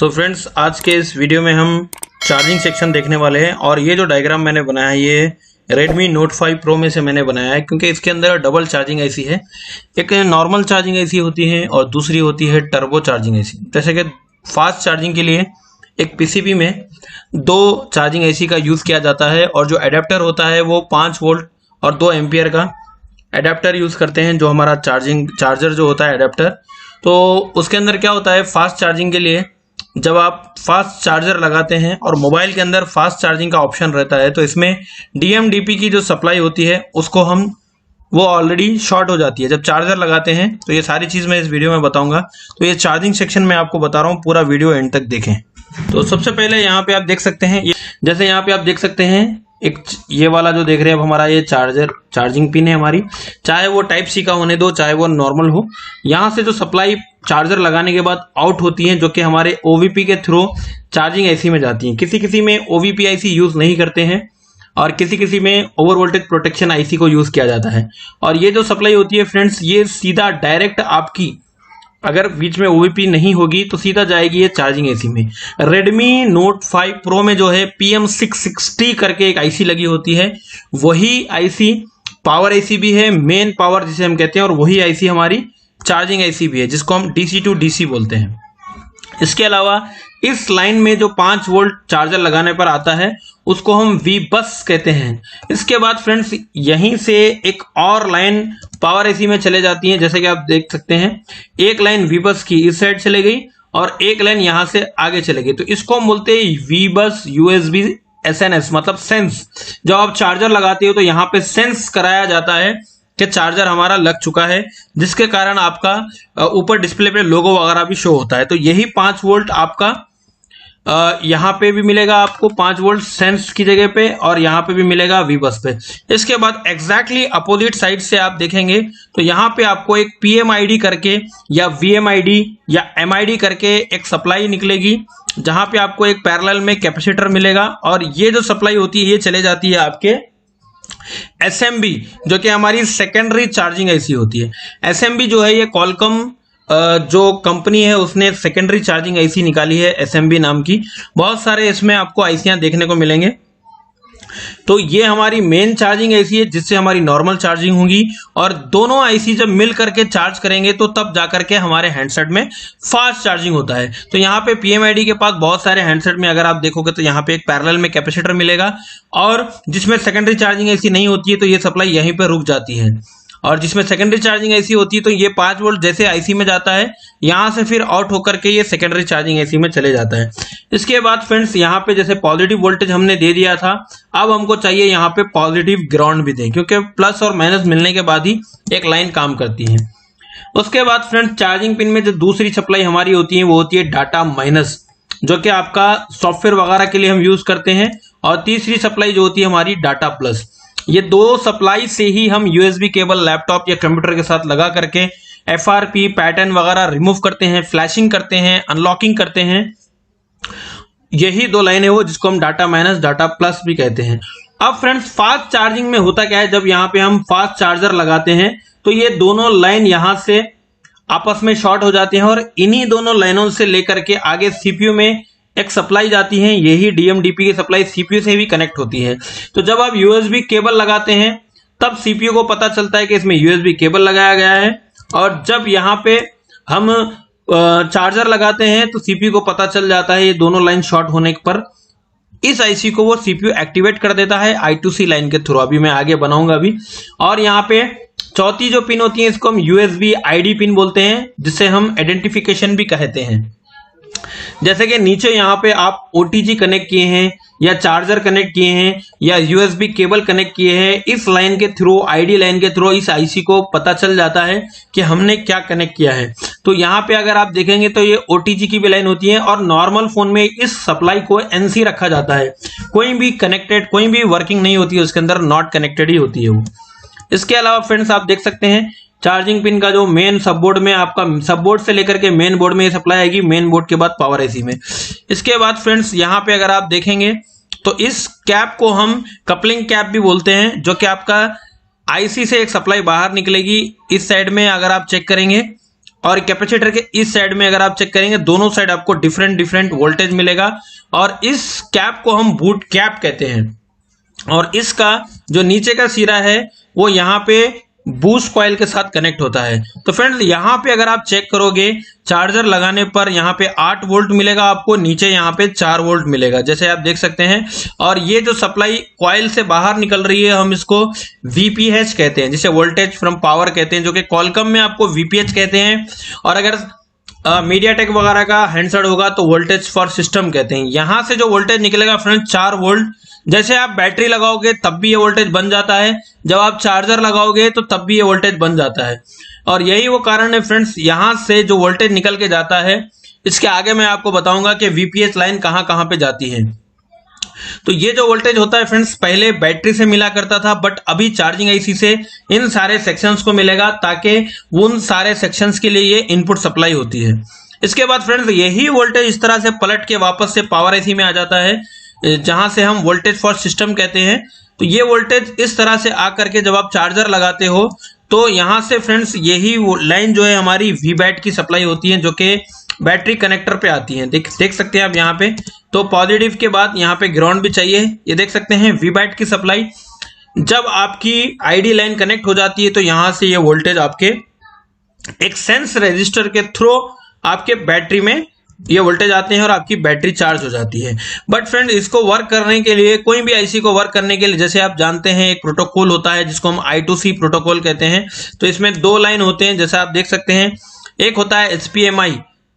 So friends, आज के इस वीडियो में हम चार्जिंग सेक्शन देखने वाले हैं। और ये जो डायग्राम मैंने बनाया है ये Redmi Note 5 Pro में से मैंने बनाया है, क्योंकि इसके अंदर डबल चार्जिंग आईसी है। एक नॉर्मल चार्जिंग आईसी होती है और दूसरी होती है टर्बो चार्जिंग आईसी। जैसे कि फास्ट चार्जिंग के लिए एक पीसीबी में दो चार्जिंग आईसी का यूज़ किया जाता है, और जो एडेप्टर होता है वो 5 वोल्ट और 2 एम्पियर का एडेप्टर यूज़ करते हैं। जो हमारा चार्जर जो होता है एडेप्टर, तो उसके अंदर क्या होता है, फास्ट चार्जिंग के लिए जब आप फास्ट चार्जर लगाते हैं और मोबाइल के अंदर फास्ट चार्जिंग का ऑप्शन रहता है, तो इसमें डीएमडीपी की जो सप्लाई होती है उसको वो ऑलरेडी शॉर्ट हो जाती है जब चार्जर लगाते हैं। तो ये सारी चीज़ मैं इस वीडियो में बताऊंगा। तो ये चार्जिंग सेक्शन में आपको बता रहा हूँ, पूरा वीडियो एंड तक देखें। तो सबसे पहले यहाँ पे आप देख सकते हैं, जैसे यहाँ पे आप देख सकते हैं एक ये वाला जो देख रहे हैं अब हमारा ये चार्जिंग पिन है हमारी, चाहे वो टाइप सी का होने दो चाहे वो नॉर्मल हो। यहाँ से जो सप्लाई चार्जर लगाने के बाद आउट होती है, जो कि हमारे ओवीपी के थ्रू चार्जिंग आईसी में जाती हैं। किसी किसी में ओवीपी आईसी यूज नहीं करते हैं और किसी किसी में ओवर वोल्टेज प्रोटेक्शन आईसी को यूज किया जाता है। और ये जो सप्लाई होती है फ्रेंड्स, ये सीधा डायरेक्ट आपकी, अगर बीच में ओवीपी नहीं होगी तो सीधा जाएगी ये चार्जिंग आईसी में। Redmi Note 5 Pro में जो है PM660 करके एक आईसी लगी होती है, वही आईसी पावर आईसी भी है, मेन पावर जिसे हम कहते हैं, और वही आईसी हमारी चार्जिंग आईसी भी है, जिसको हम डीसी टू डीसी बोलते हैं। इसके अलावा इस लाइन में जो 5 वोल्ट चार्जर लगाने पर आता है उसको हम वी बस कहते हैं। इसके बाद फ्रेंड्स यहीं से एक और लाइन पावर एसी में चले जाती है। जैसे कि आप देख सकते हैं, एक लाइन वी बस की इस साइड चले गई और एक लाइन यहां से आगे चले गई। तो इसको हम बोलते हैं वी बस यूएसबी एसएनएस, मतलब सेंस। जब आप चार्जर लगाते हो तो यहाँ पे सेंस कराया जाता है कि चार्जर हमारा लग चुका है, जिसके कारण आपका ऊपर डिस्प्ले पे लोगो वगैरह भी शो होता है। तो यही 5 वोल्ट आपका यहाँ पे भी मिलेगा आपको 5 वोल्ट सेंस की जगह पे, और यहाँ पे भी मिलेगा वी बस पे। इसके बाद एग्जैक्टली अपोजिट साइड से आप देखेंगे तो यहाँ पे आपको एक पीएमआईडी करके या वीएमआईडी या एमआईडी करके एक सप्लाई निकलेगी, जहां पे आपको एक पैरेलल में कैपेसिटर मिलेगा। और ये जो सप्लाई होती है ये चले जाती है आपके एसएमबी, जो कि हमारी सेकेंडरी चार्जिंग आईसी होती है। एसएमबी जो है ये कॉलकॉम जो कंपनी है उसने सेकेंडरी चार्जिंग आईसी निकाली है एसएमबी नाम की। बहुत सारे इसमें आपको आईसियां देखने को मिलेंगे। तो ये हमारी मेन चार्जिंग आईसी है जिससे हमारी नॉर्मल चार्जिंग होगी, और दोनों आईसी जब मिल करके चार्ज करेंगे तो तब जाकर के हमारे हैंडसेट में फास्ट चार्जिंग होता है। तो यहाँ पे पीएमआईडी के पास बहुत सारे हैंडसेट में अगर आप देखोगे तो यहाँ पे एक पैरेलल में कैपेसिटर मिलेगा, और जिसमें सेकेंडरी चार्जिंग आईसी नहीं होती है तो ये सप्लाई यहीं पर रुक जाती है। और जिसमें सेकेंडरी चार्जिंग आईसी होती है तो ये 5 वोल्ट जैसे आईसी में जाता है, यहाँ से फिर आउट होकर के ये सेकेंडरी चार्जिंग आईसी में चले जाता है। इसके बाद फ्रेंड्स यहाँ पे जैसे पॉजिटिव वोल्टेज हमने दे दिया था, अब हमको चाहिए यहाँ पे पॉजिटिव ग्राउंड भी दें, क्योंकि प्लस और माइनस मिलने के बाद ही एक लाइन काम करती है। उसके बाद फ्रेंड्स चार्जिंग पिन में जो दूसरी सप्लाई हमारी होती है वो होती है डाटा माइनस, जो कि आपका सॉफ्टवेयर वगैरह के लिए हम यूज करते हैं। और तीसरी सप्लाई जो होती है हमारी डाटा प्लस। ये दो सप्लाई से ही हम यूएसबी केबल लैपटॉप या कंप्यूटर के साथ लगा करके एफआरपी पैटर्न वगैरह रिमूव करते हैं, फ्लैशिंग करते हैं, अनलॉकिंग करते हैं। यही दो लाइनें वो जिसको हम डाटा माइनस डाटा प्लस भी कहते हैं। अब फ्रेंड्स फास्ट चार्जिंग में होता क्या है, जब यहाँ पे हम फास्ट चार्जर लगाते हैं तो ये दोनों लाइन यहां से आपस में शॉर्ट हो जाती हैं, और इन्हीं दोनों लाइनों से लेकर के आगे सीपीयू में एक सप्लाई जाती है। यही डीएमडीपी की सप्लाई सीपीयू से भी कनेक्ट होती है। तो जब आप यूएसबी केबल लगाते हैं तब सीपीयू को पता चलता है कि इसमें यूएसबी केबल लगाया गया है, और जब यहाँ पे हम चार्जर लगाते हैं तो सीपीयू को पता चल जाता है ये दोनों लाइन शॉर्ट होने पर इस आईसी को वो सीपीयू एक्टिवेट कर देता है I2C लाइन के थ्रू। अभी मैं आगे बनाऊंगा अभी। और यहाँ पे चौथी जो पिन होती है इसको हम यूएसबी आईडी पिन बोलते हैं, जिसे हम आइडेंटिफिकेशन भी कहते हैं। जैसे कि नीचे यहाँ पे आप ओटीजी कनेक्ट किए हैं या चार्जर कनेक्ट किए हैं या यूएसबी केबल कनेक्ट किए हैं, इस लाइन के थ्रू, आईडी लाइन के थ्रू इस आईसी को पता चल जाता है कि हमने क्या कनेक्ट किया है। तो यहाँ पे अगर आप देखेंगे तो ये ओटीजी की भी लाइन होती है, और नॉर्मल फोन में इस सप्लाई को एनसी रखा जाता है। कोई भी कनेक्टेड, कोई भी वर्किंग नहीं होती है उसके अंदर, नॉट कनेक्टेड ही होती है वो। इसके अलावा फ्रेंड्स आप देख सकते हैं चार्जिंग पिन का जो मेन सबबोर्ड में आपका सबबोर्ड से लेकर के मेन बोर्ड में ये सप्लाई आएगी, मेन बोर्ड के बाद पावर आईसी में। इसके बाद फ्रेंड्स यहाँ पे अगर आप देखेंगे तो इस कैप को हम कपलिंग कैप भी बोलते हैं, जो कि आपका आईसी से एक सप्लाई बाहर निकलेगी इस साइड में अगर आप चेक करेंगे, और कैपेसिटर के इस साइड में अगर आप चेक करेंगे दोनों साइड आपको डिफरेंट डिफरेंट वोल्टेज मिलेगा और इस कैप को हम बूट कैप कहते हैं। और इसका जो नीचे का सिरा है वो यहाँ पे बूस्ट कॉइल के साथ कनेक्ट होता है। तो फ्रेंड्स यहाँ पे अगर आप चेक करोगे चार्जर लगाने पर यहाँ पे 8 वोल्ट मिलेगा आपको, नीचे यहाँ पे 4 वोल्ट मिलेगा जैसे आप देख सकते हैं। और ये जो सप्लाई कॉइल से बाहर निकल रही है हम इसको VPH कहते हैं, जिसे वोल्टेज फ्रॉम पावर कहते हैं, जो कि कॉलकम में आपको VPH कहते हैं। और अगर मीडियाटेक वगैरह का हैंडसेट होगा तो वोल्टेज फॉर सिस्टम कहते हैं। यहां से जो वोल्टेज निकलेगा फ्रेंड्स 4 वोल्ट, जैसे आप बैटरी लगाओगे तब भी ये वोल्टेज बन जाता है, जब आप चार्जर लगाओगे तो तब भी ये वोल्टेज बन जाता है। और यही वो कारण है फ्रेंड्स यहां से जो वोल्टेज निकल के जाता है। इसके आगे मैं आपको बताऊंगा कि VPH लाइन कहां कहां पे जाती है। तो ये जो वोल्टेज होता है फ्रेंड्स पहले बैटरी से मिला करता था, बट अभी चार्जिंग आईसी से इन सारे सेक्शंस को मिलेगा, ताकि उन सारे सेक्शंस के लिए ये इनपुट सप्लाई होती है। इसके बाद फ्रेंड्स यही वोल्टेज इस तरह से पलट के वापस से पावर आईसी में आ जाता है, जहां से हम वोल्टेज फॉर सिस्टम कहते हैं। तो ये वोल्टेज इस तरह से आकर के जब आप चार्जर लगाते हो तो यहां से फ्रेंड्स यही लाइन जो है हमारी VBAT की सप्लाई होती है, जो कि बैटरी कनेक्टर पे आती है। देख सकते हैं आप यहाँ पे, तो पॉजिटिव के बाद यहाँ पे ग्राउंड भी चाहिए। ये देख सकते हैं VBAT की सप्लाई जब आपकी ID लाइन कनेक्ट हो जाती है तो यहाँ से ये वोल्टेज आपके एक सेंस रजिस्टर के थ्रू आपके बैटरी में ये वोल्टेज आते हैं और आपकी बैटरी चार्ज हो जाती है। बट फ्रेंड इसको वर्क करने के लिए, कोई भी आईसी को वर्क करने के लिए, जैसे आप जानते हैं एक प्रोटोकॉल होता है जिसको हम I2C प्रोटोकॉल कहते हैं। तो इसमें 2 लाइन होते हैं जैसा आप देख सकते हैं। एक होता है SPMI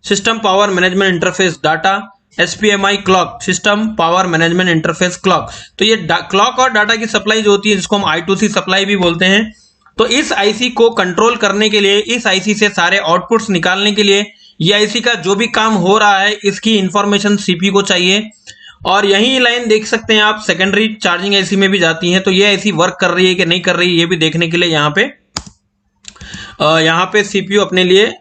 system power management interface data, SPMI clock system power management interface clock. तो ये क्लॉक और डाटा की सप्लाई जो होती है जिसको हम I2C सप्लाई भी बोलते हैं। तो इस आईसी को कंट्रोल करने के लिए, इस आईसी से सारे आउटपुट्स निकालने के लिए, ये आईसी का जो भी काम हो रहा है इसकी इंफॉर्मेशन सीपीयू को चाहिए। और यही लाइन देख सकते हैं आप सेकेंडरी चार्जिंग आईसी में भी जाती है। तो ये आईसी वर्क कर रही है कि नहीं कर रही है ये भी देखने के लिए यहाँ पे सीपीयू अपने लिए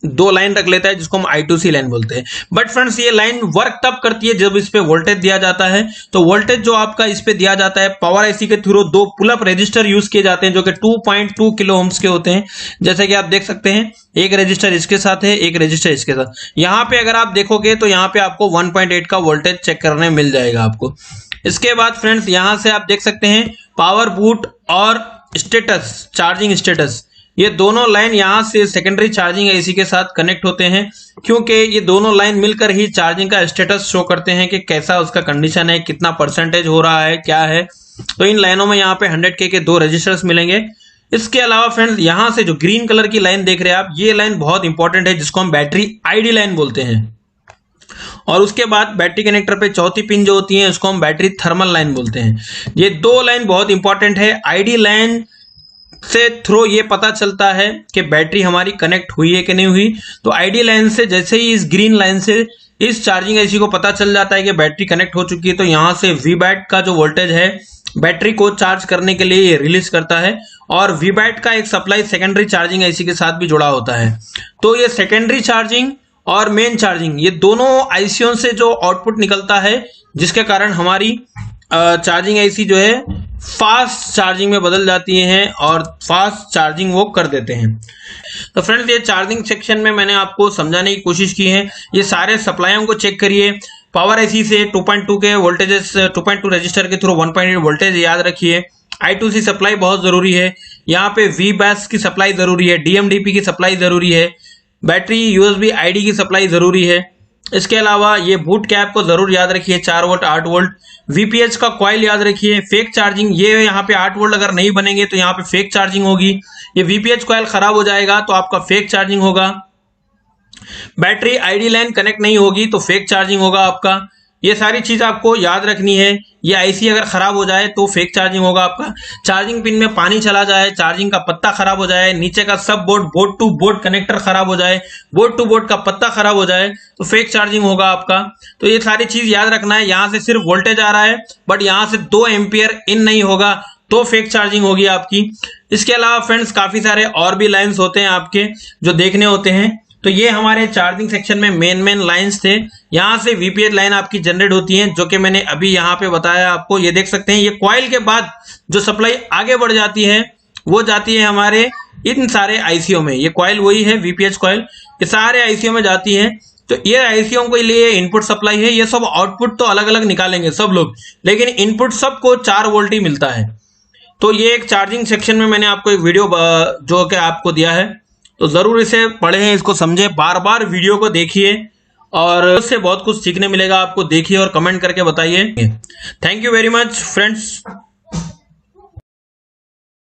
2 लाइन रख लेता है जिसको हम I2C लाइन बोलते हैं। बट फ्रेंड्स ये लाइन वर्क तब करती है जब इस पे वोल्टेज दिया जाता है। तो वोल्टेज जो आपका इस पे दिया जाता है पावर आईसी के through 2 pull up resistor use किए जाते हैं जो कि 2.2 किलो ओम्स के होते हैं। जैसे कि आप देख सकते हैं एक रजिस्टर इसके साथ है, एक रजिस्टर इसके साथ। यहाँ पे अगर आप देखोगे तो यहाँ पे आपको 1.8 का वोल्टेज चेक करने मिल जाएगा आपको। इसके बाद फ्रेंड्स यहाँ से आप देख सकते हैं पावर बूट और स्टेटस, चार्जिंग स्टेटस, ये दोनों लाइन यहाँ से सेकेंडरी चार्जिंग आईसी के साथ कनेक्ट होते हैं, क्योंकि ये दोनों लाइन मिलकर ही चार्जिंग का स्टेटस शो करते हैं कि कैसा उसका कंडीशन है, कितना परसेंटेज हो रहा है, क्या है। तो इन लाइनों में यहाँ पे 100K के 2 रजिस्टर्स मिलेंगे। इसके अलावा फ्रेंड्स यहाँ से जो ग्रीन कलर की लाइन देख रहे हैं आप, ये लाइन बहुत इंपॉर्टेंट है जिसको हम बैटरी ID लाइन बोलते हैं। और उसके बाद बैटरी कनेक्टर पे चौथी पिन जो होती है उसको हम बैटरी थर्मल लाइन बोलते हैं। ये 2 लाइन बहुत इंपॉर्टेंट है। ID लाइन से थ्रू ये पता चलता है कि बैटरी हमारी कनेक्ट हुई है कि नहीं हुई। तो ID लाइन से जैसे ही इस ग्रीन लाइन से इस चार्जिंग आईसी को पता चल जाता है कि बैटरी कनेक्ट हो चुकी है, तो यहाँ से VBAT का जो वोल्टेज है बैटरी को चार्ज करने के लिए ये रिलीज करता है। और VBAT का एक सप्लाई सेकेंडरी चार्जिंग आईसी के साथ भी जुड़ा होता है। तो ये सेकेंडरी चार्जिंग और मेन चार्जिंग, ये दोनों आईसीओं से जो आउटपुट निकलता है, जिसके कारण हमारी चार्जिंग आईसी जो है फास्ट चार्जिंग में बदल जाती हैं और फास्ट चार्जिंग वो कर देते हैं। तो फ्रेंड्स ये चार्जिंग सेक्शन में मैंने आपको समझाने की कोशिश की है। ये सारे सप्लाइयों को चेक करिए। पावर आईसी से 2.2 के वोल्टेजेस, 2.2 रजिस्टर के थ्रू 1.8 वोल्टेज याद रखिए। I2C सप्लाई बहुत जरूरी है। यहाँ पे VBAS की सप्लाई जरूरी है, DMDP की सप्लाई जरूरी है, बैटरी USB ID की सप्लाई जरूरी है। इसके अलावा ये बूट कैप को जरूर याद रखिए, 4 वोल्ट 8 वोल्ट। VPH का कॉइल याद रखिए। फेक चार्जिंग, ये यहाँ पे 8 वोल्ट अगर नहीं बनेंगे तो यहाँ पे फेक चार्जिंग होगी। ये VPH कॉइल खराब हो जाएगा तो आपका फेक चार्जिंग होगा। बैटरी ID लाइन कनेक्ट नहीं होगी तो फेक चार्जिंग होगा आपका। ये सारी चीज आपको याद रखनी है। ये आईसी अगर खराब हो जाए तो फेक चार्जिंग होगा आपका। चार्जिंग पिन में पानी चला जाए, चार्जिंग का पत्ता खराब हो जाए, नीचे का सब बोर्ड टू बोर्ड कनेक्टर खराब हो जाए, बोर्ड टू बोर्ड का पत्ता खराब हो जाए तो फेक चार्जिंग होगा आपका। तो ये सारी चीज याद रखना है। यहाँ से सिर्फ वोल्टेज आ रहा है बट यहाँ से 2 एम्पियर इन नहीं होगा तो फेक चार्जिंग होगी आपकी। इसके अलावा फ्रेंड्स काफी सारे और भी लाइन्स होते हैं आपके जो देखने होते हैं। तो ये हमारे चार्जिंग सेक्शन में मेन लाइंस थे। यहाँ से VPH लाइन आपकी जनरेट होती है जो कि मैंने अभी यहाँ पे बताया आपको। ये देख सकते हैं ये कॉइल के बाद जो सप्लाई आगे बढ़ जाती है वो जाती है हमारे इन सारे आईसीओ में। ये कॉइल वही है वीपीएच कॉइल, ये सारे आईसीओ में जाती है। तो ये आईसीओ के लिए इनपुट सप्लाई है, ये सब आउटपुट तो अलग अलग निकालेंगे सब लोग, लेकिन इनपुट सबको 4 वोल्ट ही मिलता है। तो ये एक चार्जिंग सेक्शन में मैंने आपको एक वीडियो जो कि आपको दिया है, तो जरूर इसे पढ़ें, इसको समझें, बार बार वीडियो को देखिए और उससे बहुत कुछ सीखने मिलेगा आपको। देखिए और कमेंट करके बताइए। Thank you very much friends.